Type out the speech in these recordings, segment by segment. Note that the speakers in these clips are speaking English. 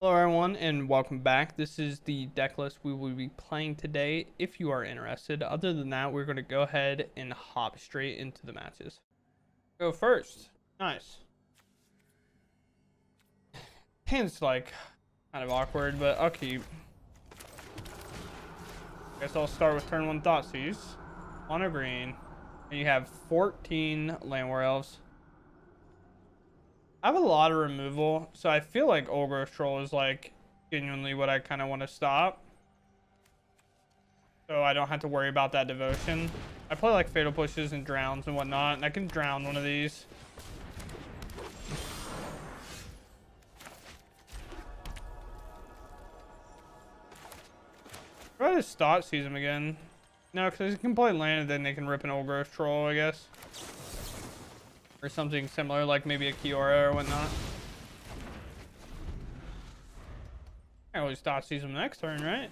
Hello everyone and welcome back. This is the deck list we will be playing today if you are interested. Other than that, we're going to go ahead and hop straight into the matches. Go first. Nice. Hand's like kind of awkward, but I'll keep. Guess I'll start with turn 1 Thoughtseize on a green. And you have 14 Land War Elves. I have a lot of removal, so I feel like Ogre Troll is like genuinely what I kind of want to stop. So I don't have to worry about that devotion. I play like Fatal Pushes and Drowns and whatnot, and I can drown one of these. Try to Thoughtseize him again. No, because he can play land and then they can rip an Ogre Troll, I guess. Or something similar, like maybe a Kiora or whatnot. I always Thoughtseize him next turn, right?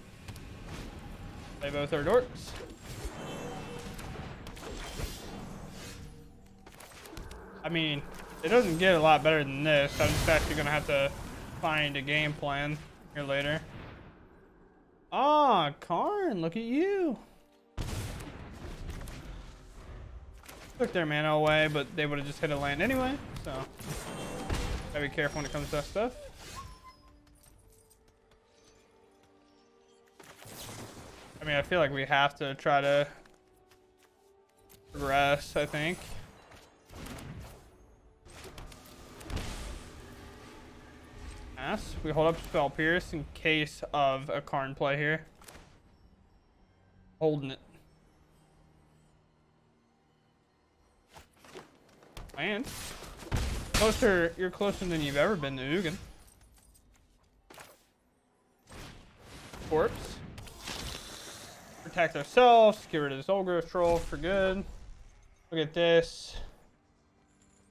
Play both our dorks. I mean, it doesn't get a lot better than this. I'm just actually gonna have to find a game plan here later. Ah, Karn, look at you. Took their mana away, but they would have just hit a land anyway, so gotta be careful when it comes to that stuff. I mean, I feel like we have to try to progress, I think. Pass. We hold up Spell Pierce in case of a Karn play here. Holding it. And closer, you're closer than you've ever been to Ugin. Corpse. Protect ourselves. Get rid of this Ogre Troll for good. Look at this.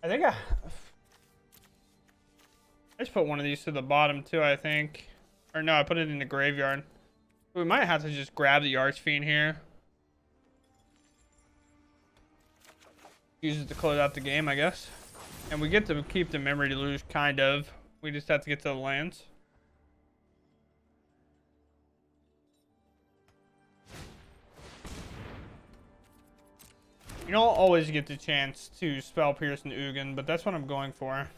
I think I just put one of these to the bottom too, I think. Or no, I put it in the graveyard. We might have to just grab the Archfiend here. Use it to close out the game, I guess. And we get to keep the Memory to Lose, kind of. We just have to get to the lands. You don't always get the chance to Spell Pierce and Ugin, but that's what I'm going for.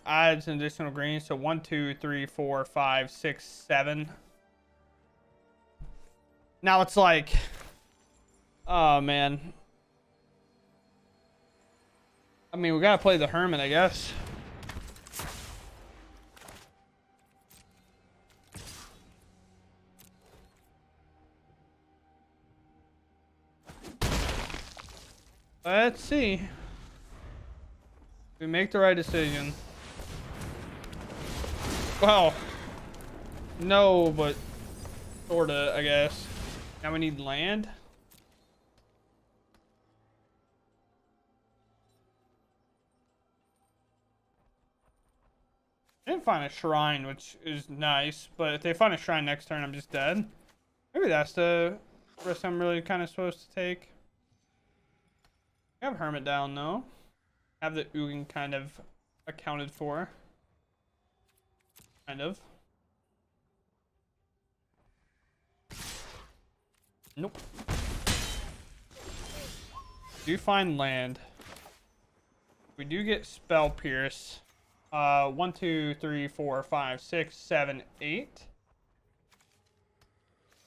Adds an additional green, so 1, 2, 3, 4, 5, 6, 7. Now it's like, oh man. I mean, we gotta play the Hermit, I guess. Let's see. We make the right decision. Well, no, but sorta, I guess. Now we need land. I didn't find a shrine, which is nice, but if they find a shrine next turn, I'm just dead. Maybe that's the risk I'm really kind of supposed to take. I have Hermit down though. Have the Ugin kind of accounted for. Kind of. Nope. Do find land. We do get Spell Pierce. 1, 2, 3, 4, 5, 6, 7, 8.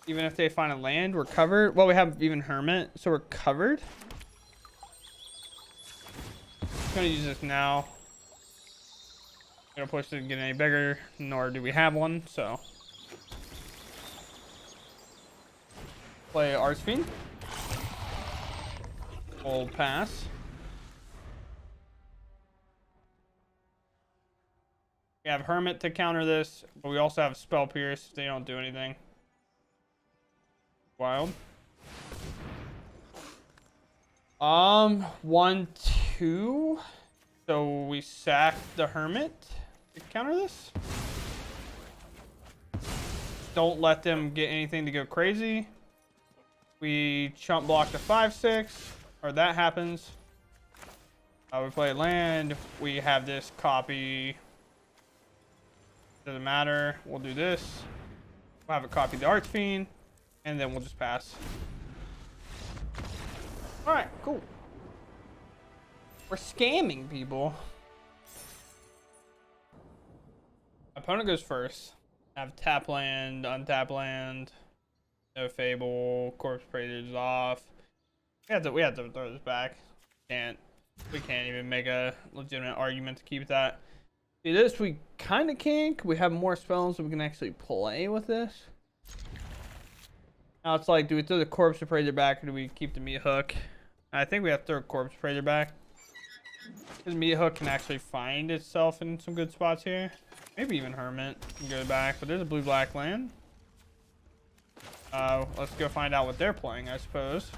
Even if they find a land, we're covered. Well, we have even Hermit, so we're covered. I'm gonna use this now. We don't push it to get any bigger, nor do we have one, so. Play Archfiend. Old pass. We have Hermit to counter this, but we also have Spell Pierce if they don't do anything. Wild. 1, 2. So we sack the Hermit to counter this. Don't let them get anything to go crazy. We chump block the 5/6. or that happens, we play land. We have this copy. Doesn't matter. We'll do this. We'll have it copy the Archfiend, and then we'll just pass. All right, cool. We're scamming people. Opponent goes first. Have tap land, untap land, no Fable, Corpse Praetors off. We have to throw this back. We can't even make a legitimate argument to keep that. See this, we kind of kink. We have more spells so we can actually play with this. Now it's like, do we throw the Corpse Praetor back or do we keep the Meat Hook? I think we have to throw Corpse Praetor back. Because Meat Hook can actually find itself in some good spots here. Maybe even Hermit can go back, but there's a blue-black land. Let's go find out what they're playing, I suppose.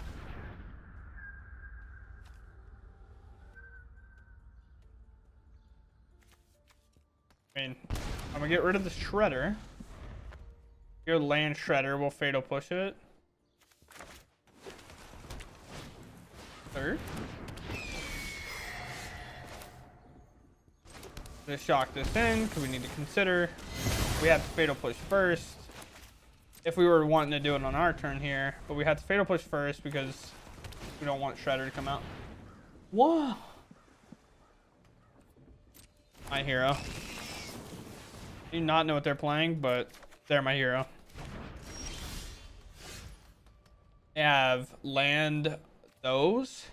I mean, I'm gonna get rid of the Shredder. Go land Shredder, we'll Fatal Push it. Third. Just shock this in because we need to consider. We have to Fatal Push first. If we were wanting to do it on our turn here, but we have to Fatal Push first because we don't want Shredder to come out. Whoa! My hero. I do not know what they're playing, but they're my hero. They have land those.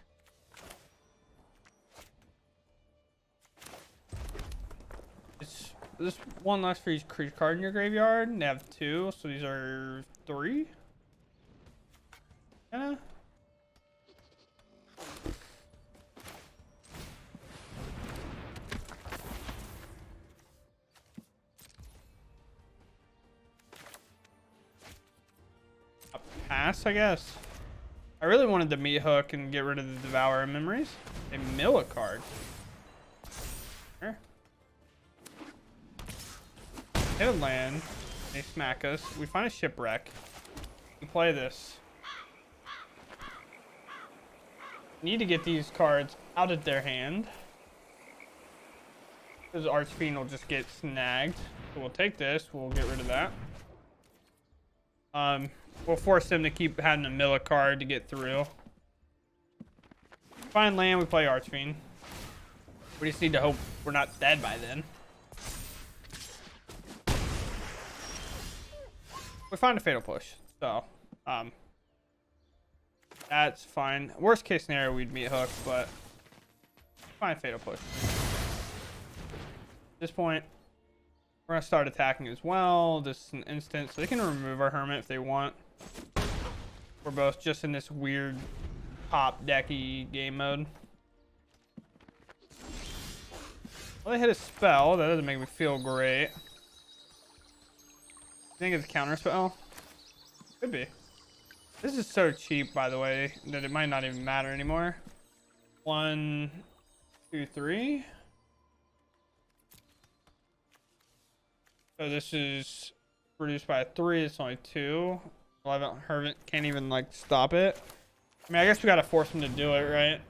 This one lasts for each creature card in your graveyard, and they have 2, so these are 3. Kinda. A pass, I guess. I really wanted the Meat Hook and get rid of the Devourer of Memories. They mill a card. Here. They have land. They smack us. We find a Shipwreck. We play this. Need to get these cards out of their hand. Because Archfiend will just get snagged. So we'll take this. We'll get rid of that. We'll force them to keep having to mill a card to get through. Find land. We play Archfiend. We just need to hope we're not dead by then. We find a Fatal Push, so that's fine. Worst case scenario, we'd Meat Hook, but find Fatal Push. At this point, we're gonna start attacking as well. This is an instant, so they can remove our Hermit if they want. We're both just in this weird top decky game mode. Well, they hit a spell. That doesn't make me feel great. I think it's a counter spell. Could be. This is so cheap, by the way, that it might not even matter anymore. 1, 2, 3. So this is reduced by 3. It's only 2. 11 Hermit can't even like stop it. I mean, I guess we gotta force him to do it, right?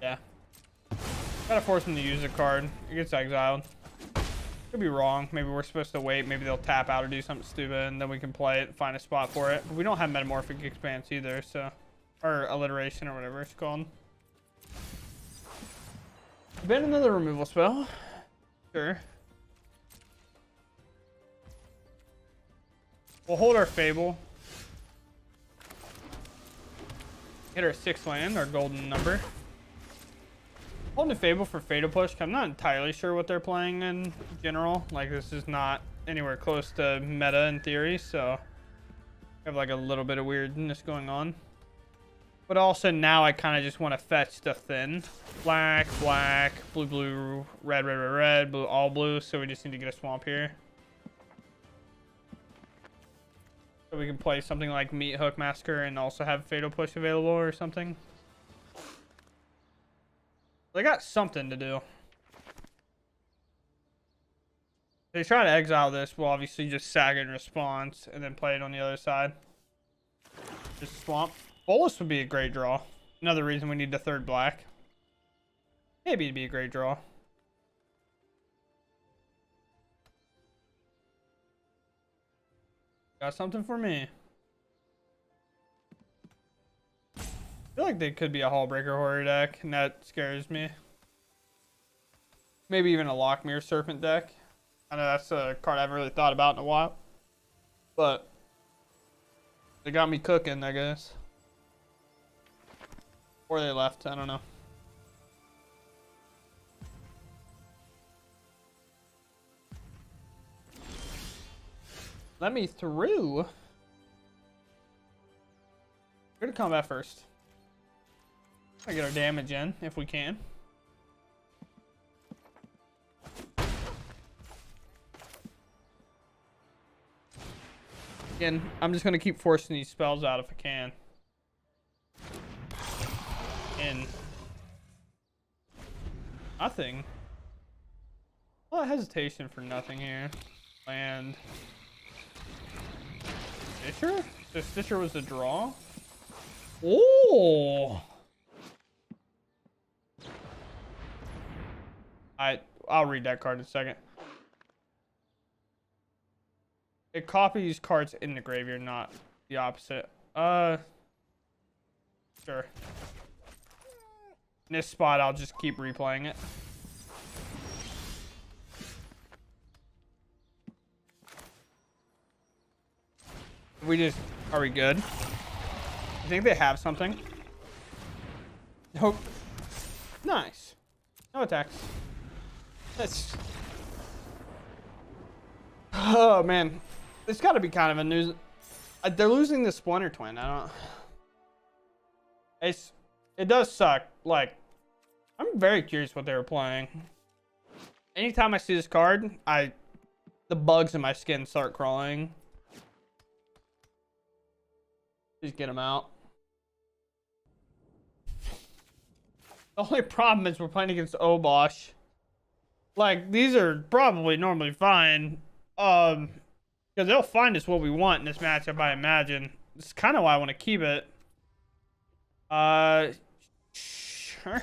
Yeah. Gotta force him to use a card. He gets exiled. Could be wrong. Maybe we're supposed to wait. Maybe they'll tap out or do something stupid, and then we can play it and find a spot for it. But we don't have Metamorphic Expanse either, so... Or Alliteration or whatever it's called. Been another removal spell. Sure. We'll hold our Fable. Hit our 6th land, our golden number. Holding a Fable for Fatal Push. I'm not entirely sure what they're playing in general. Like, this is not anywhere close to meta in theory, so we have like a little bit of weirdness going on. But also now I kind of just want to fetch stuff thin. Black, black, blue, blue, red, red, red, red, blue, all blue. So we just need to get a swamp here. So we can play something like Meat Hook Massacre and also have Fatal Push available or something. They got something to do. They try to exile this, we'll obviously just sag in response and then play it on the other side. Just swamp. Bolus would be a great draw. Another reason we need the third black. Maybe it'd be a great draw. Got something for me. I feel like they could be a Hullbreaker Horror deck, and that scares me. Maybe even a Lockmere Serpent deck. I know that's a card I haven't really thought about in a while. But they got me cooking, I guess. Or they left, I don't know. Let me through. We're gonna combat first. Gotta get our damage in if we can. Again, I'm just gonna keep forcing these spells out if I can. In. Nothing. A lot of hesitation for nothing here. Land. Stitcher? So Stitcher was a draw? Oh! I'll read that card in a second. It copies cards in the graveyard, not the opposite. Sure. In this spot, I'll just keep replaying it. Are we good? I think they have something. Nope. Nice. No attacks. That's... Oh, man. It's got to be kind of a news... They're losing the Splinter Twin. I don't... It does suck. Like, I'm very curious what they were playing. Anytime I see this card, the bugs in my skin start crawling. Just get them out. The only problem is we're playing against Obosh. Like, these are probably normally fine. Because they'll find us what we want in this matchup, I imagine. This is kind of why I want to keep it. Sure.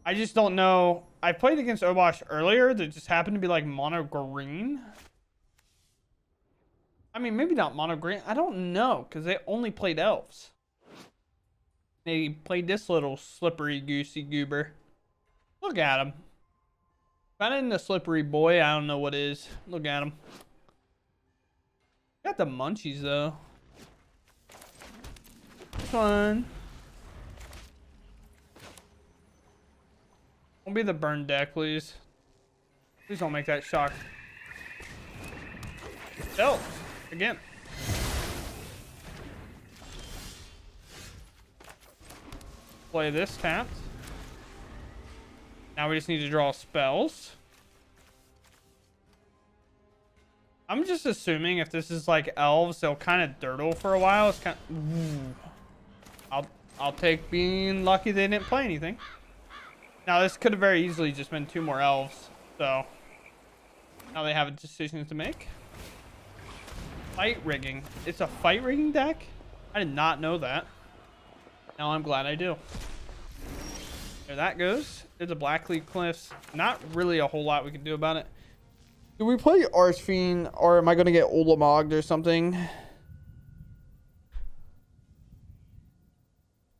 I just don't know. I played against Obosh earlier that just happened to be like mono green. I mean, maybe not mono green. I don't know, because they only played elves. They played this little slippery goosey goober. Look at him. Kind of in the slippery boy. I don't know what is. Look at him. Got the munchies, though. Fun. Don't be the burn deck, please. Please don't make that shock. Elves. Again. Play this tapped. Now we just need to draw spells. I'm just assuming if this is like elves, they'll kind of dirtle for a while. It's kind of... I'll take being lucky they didn't play anything. Now this could have very easily just been 2 more elves. So now they have a decision to make. Fight rigging. It's a fight rigging deck? I did not know that. Now I'm glad I do. There that goes. There's a Blackleaf Cliffs. Not really a whole lot we can do about it. Do we play Archfiend, or am I going to get Ulamogd or something?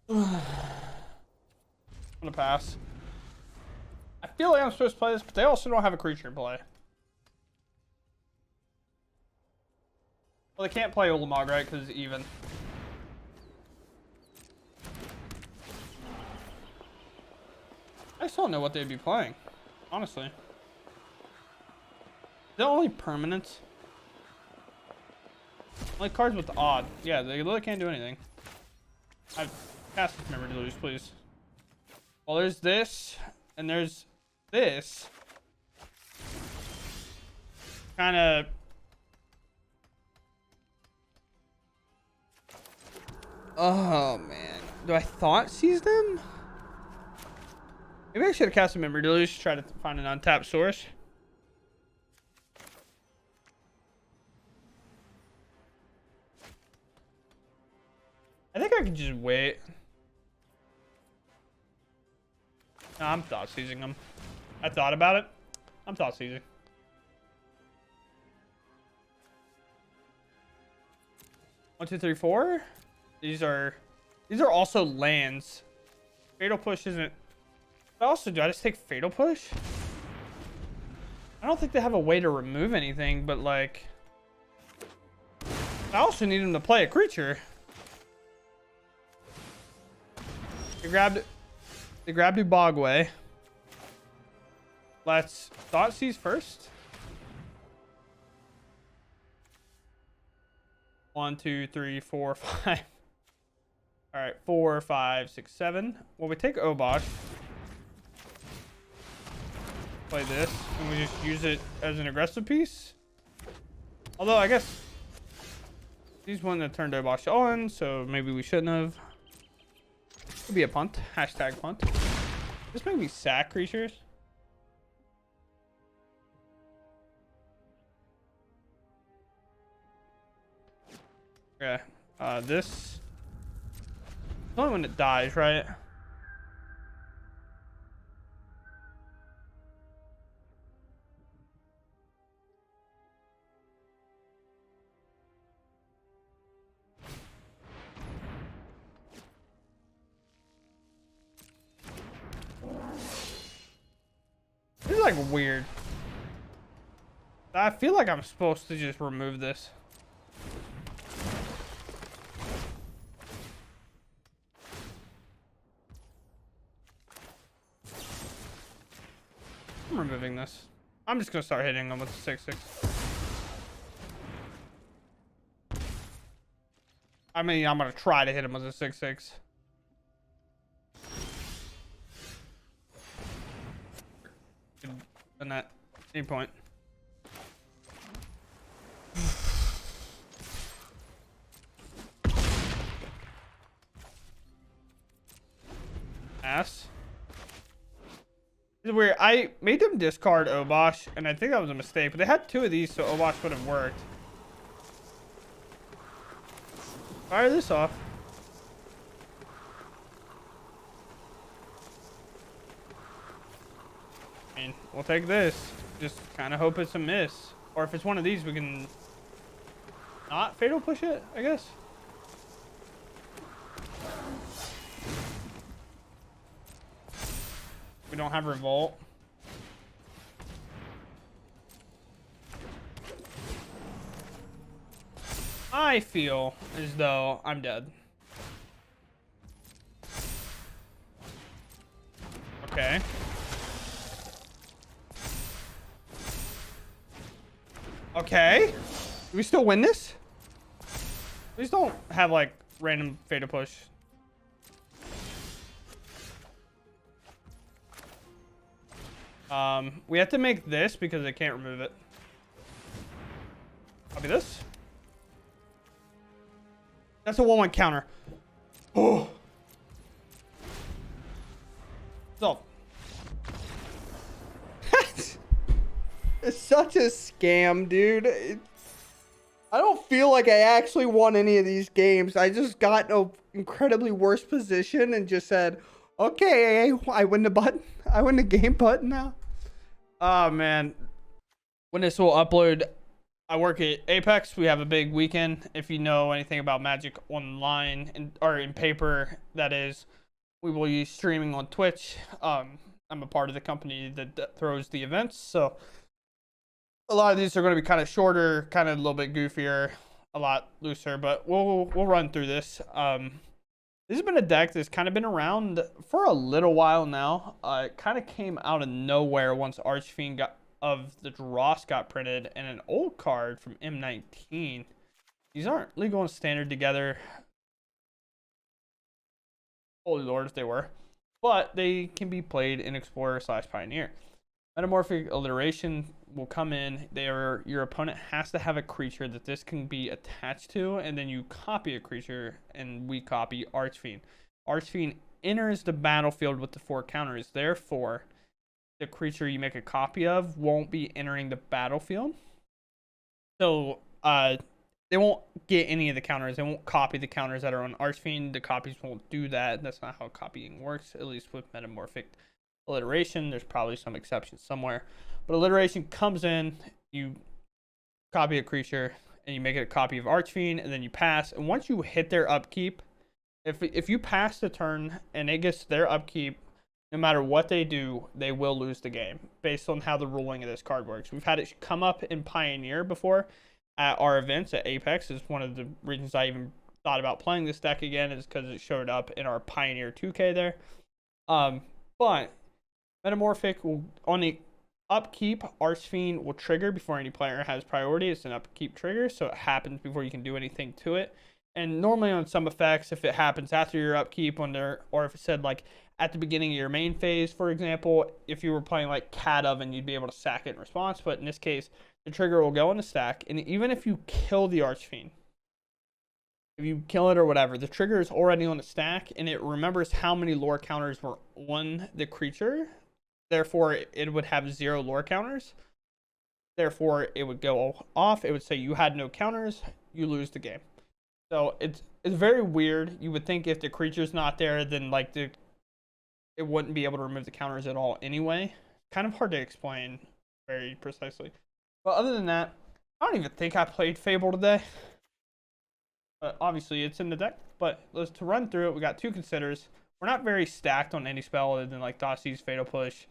I'm going to pass. I feel like I'm supposed to play this, but they also don't have a creature in play. Well, they can't play Ulamog, right? Because it's even. I still don't know what they'd be playing, honestly. The only permanents. Like cards with odd. Yeah, they literally can't do anything. I've passed this memory to lose, please. Well, there's this, and there's this. Kind of. Oh, man. Do I thought seize them? Maybe I should have cast a memory deluge to try to find an untapped source. I think I can just wait. No, I'm thought seizing them. I thought about it. I'm thought seizing. One, two, three, four. These are also lands. Fatal push isn't. But also, do I just take fatal push? I don't think they have a way to remove anything, but like, I also need him to play a creature. They grabbed Bogway. Let's thought seize first. 1, 2, 3, 4, 5. All right, 4, 5, 6, 7. Well, we take Obosh. Play this, and we just use it as an aggressive piece. Although I guess he's one that turned Obosh on, so maybe we shouldn't have. Could be a punt. Hashtag punt. This may be sack creatures. Okay. This. It's only when it dies, right? This is like weird. I feel like I'm supposed to just remove this. I'm removing this. I'm just gonna start hitting them with the 6/6. I mean, I'm gonna try to hit him with a 6/6. And that any point. Ass. It's weird. I made them discard Obosh, and I think that was a mistake. But they had 2 of these, so Obosh would have worked. Fire this off. I mean, we'll take this. Just kind of hope it's a miss. Or if it's one of these, we can not fatal push it, I guess. We don't have revolt. I feel as though I'm dead. Okay. Okay. Do we still win this? Please don't have like random fatal push. We have to make this because they can't remove it. Copy this. That's a 1/1 counter. Oh. So. It's such a scam, dude. I don't feel like I actually won any of these games. I just got in an incredibly worse position and just said, okay, I win the button. I win the game button now. Oh, man. When this will upload, I work at Apex. We have a big weekend. If you know anything about Magic online, or in paper, that is, we will be streaming on Twitch. I'm a part of the company that throws the events, so a lot of these are going to be kind of shorter, kind of a little bit goofier, a lot looser, but we'll run through this. This has been a deck that's kind of been around for a little while now. It kind of came out of nowhere once Archfiend of the Dross got printed, and an old card from M19. These aren't legal and standard together. Holy Lord, if they were. But they can be played in Explorer/Pioneer. Metamorphic Alliteration will come in. Your opponent has to have a creature that this can be attached to, and then you copy a creature, and we copy Archfiend. Archfiend enters the battlefield with the 4 counters. Therefore, the creature you make a copy of won't be entering the battlefield. So, they won't get any of the counters. They won't copy the counters that are on Archfiend. The copies won't do that. That's not how copying works, at least with Metamorphic alliteration. There's probably some exceptions somewhere. But alliteration comes in, you copy a creature, and you make it a copy of Archfiend, and then you pass. And once you hit their upkeep, if you pass the turn and it gets their upkeep, no matter what they do, they will lose the game based on how the ruling of this card works. We've had it come up in Pioneer before at our events at Apex. Is one of the reasons I even thought about playing this deck again, is because it showed up in our Pioneer 2K there. But Metamorphic will, on the upkeep, Archfiend will trigger before any player has priority. It's an upkeep trigger, so it happens before you can do anything to it. And normally on some effects, if it happens after your upkeep, or if it said like at the beginning of your main phase, for example, if you were playing like Cat Oven, you'd be able to sack it in response. But in this case, the trigger will go in the stack, and even if you kill the Archfiend, if you kill it or whatever, the trigger is already on the stack, and it remembers how many lore counters were on the creature. Therefore, it would have 0 lore counters. Therefore, it would go off. It would say you had no counters, you lose the game. So it's very weird. You would think if the creature's not there, then like it wouldn't be able to remove the counters at all anyway. Kind of hard to explain very precisely. But other than that, I don't even think I played Fable today. But obviously it's in the deck. But to run through it, we got 2 considers. We're not very stacked on any spell other than like Thoughtseize, Fatal Push,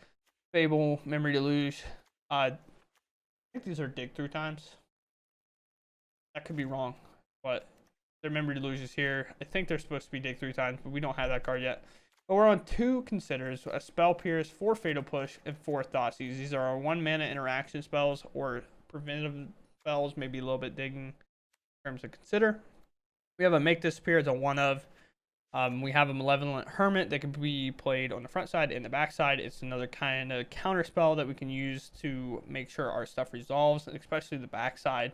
Fable, Memory Deluge. I think these are dig through times. That could be wrong, but their Memory Deluge is here. I think they're supposed to be dig through times, but we don't have that card yet. But we're on 2 considers, a Spell Pierce, 4 Fatal Push, and 4 Thoughtseize. These are our 1 mana interaction spells or preventative spells, maybe a little bit digging in terms of consider. We have a Make Disappear as a 1-of. We have a Malevolent Hermit that can be played on the front side and the back side. It's another kind of counter spell that we can use to make sure our stuff resolves, especially the back side.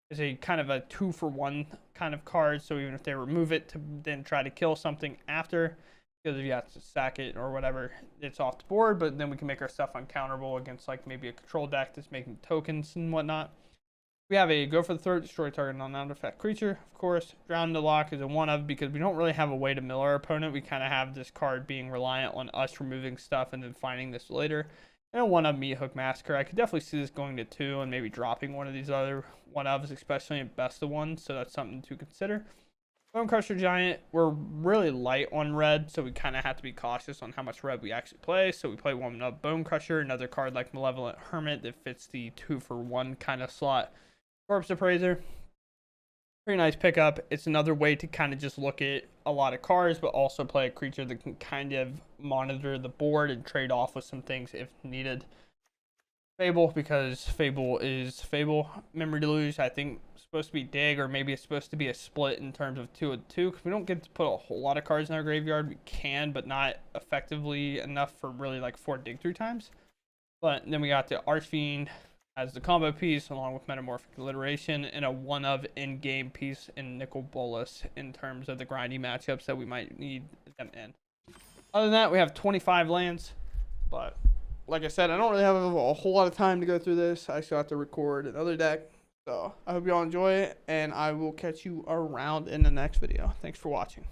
Is a kind of a 2-for-1 kind of card, so even if they remove it to then try to kill something after, because if you have to sack it or whatever, it's off the board, but then we can make our stuff uncounterable against like maybe a control deck that's making tokens and whatnot. We have a Go for the Throat, destroy target non-artifact creature, of course. Drown the Lock is a 1-of because we don't really have a way to mill our opponent. We kind of have this card being reliant on us removing stuff and then finding this later. And a 1-of Meat Hook Massacre. I could definitely see this going to 2 and maybe dropping one of these other 1-ofs, especially in best of 1. So that's something to consider. Bone Crusher Giant, we're really light on red, so we kind of have to be cautious on how much red we actually play. So we play 1-of Bone Crusher, another card like Malevolent Hermit that fits the 2-for-1 kind of slot. Corpse Appraiser, pretty nice pickup. It's another way to kind of just look at a lot of cards, but also play a creature that can kind of monitor the board and trade off with some things if needed. Fable, because Fable is Fable. Memory Deluge, I think, is supposed to be dig, or maybe it's supposed to be a split in terms of 2 and 2, because we don't get to put a whole lot of cards in our graveyard. We can, but not effectively enough for really like 4 dig through times. But then we got the Archfiend as the combo piece, along with Metamorphic Alliteration, and a 1-of in-game piece in Nicol Bolas in terms of the grindy matchups that we might need them in. Other than that, we have 25 lands, but like I said, I don't really have a whole lot of time to go through this. I still have to record another deck, so I hope you all enjoy it, and I will catch you around in the next video. Thanks for watching.